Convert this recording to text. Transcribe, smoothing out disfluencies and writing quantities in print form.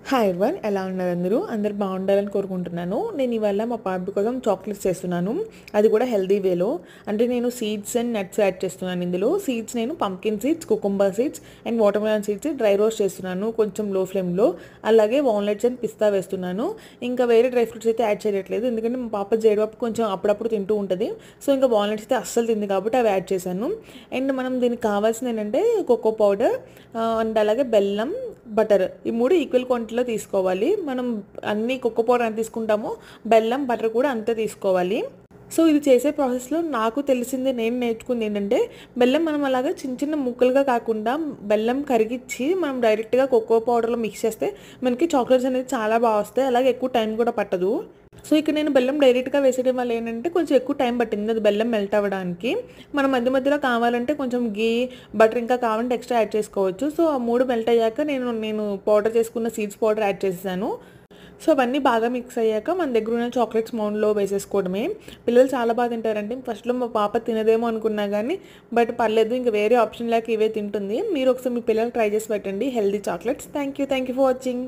Hi everyone, ఎలా ఉన్నారు? అందరూ బాగుండాలని కోరుకుంటున్నాను. నేను ఇవాళ మా పాప కోసం చాక్లెట్స్ చేస్తున్నాను. అది కూడా హెల్దీ వేలో. అంటే నేను సీడ్స్ అండ్ నట్స్ యాడ్ చేస్తున్నాను. ఇందులో సీడ్స్ నేను pumpkin seeds, cucumber seeds and water melon seeds dry roast చేస్తున్నాను కొంచెం లో ఫ్లేమ్లో. అలాగే వాల్నట్స్ అండ్ పిస్తా వేస్తున్నాను. ఇంకా వేరే డ్రై ఫ్రూట్స్ అయితే యాడ్ చేయట్లేదు, ఎందుకంటే మా పాప జేడిపప్పు కొంచెం అప్పుడప్పుడు తింటూ ఉంటుంది. సో ఇంకా వాల్నట్స్ అయితే అస్సలు తింది కాబట్టి అవి యాడ్ చేశాను. అండ్ మనం దీనికి కావాల్సింది ఏంటంటే కోకో పౌడర్ అండ్ అలాగే బెల్లం, బటర్, ఈ మూడు ఈక్వల్ క్వాంటిటీలో తీసుకోవాలి. మనం అన్ని కోకో పౌడర్ ఎంత తీసుకుంటామో బెల్లం, బటర్ కూడా అంతే తీసుకోవాలి. సో ఇది చేసే ప్రాసెస్లో నాకు తెలిసింది, నేను నేర్చుకుంది ఏంటంటే బెల్లం మనం అలాగా చిన్న చిన్న ముక్కలుగా కాకుండా బెల్లం కరిగించి మనం డైరెక్ట్గా కోకో పౌడర్లో మిక్స్ చేస్తే మనకి చాక్లెట్స్ అనేది చాలా బాగా వస్తాయి. అలాగే ఎక్కువ టైం కూడా పట్టదు. సో ఇక్కడ నేను బెల్లం డైరెక్ట్గా వేసేయడం వల్ల ఏంటంటే కొంచెం ఎక్కువ టైం పట్టింది అది బెల్లం మెల్ట్ అవ్వడానికి. మనం మధ్య మధ్యలో కావాలంటే కొంచెం గీ, బటర్ ఇంకా కావాలంటే ఎక్స్ట్రా యాడ్ చేసుకోవచ్చు. సో ఆ మూడు మెల్ట్ అయ్యాక నేను పౌడర్ చేసుకున్న సీడ్స్ పౌడర్ యాడ్ చేసేసాను. సో అవన్నీ బాగా మిక్స్ అయ్యాక మన దగ్గర ఉన్న చాక్లెట్స్ మౌండ్లో వేసేసుకోవడమే. పిల్లలు చాలా బాగా తింటారండి. ఫస్ట్లో మా పాప తినదేమో అనుకున్నా కానీ బట్ పర్లేదు, ఇంకా వేరే ఆప్షన్ లేక ఇవే తింటుంది. మీరు ఒకసారి మీ పిల్లలు ట్రై చేసి పెట్టండి healthy chocolates. Thank you for watching.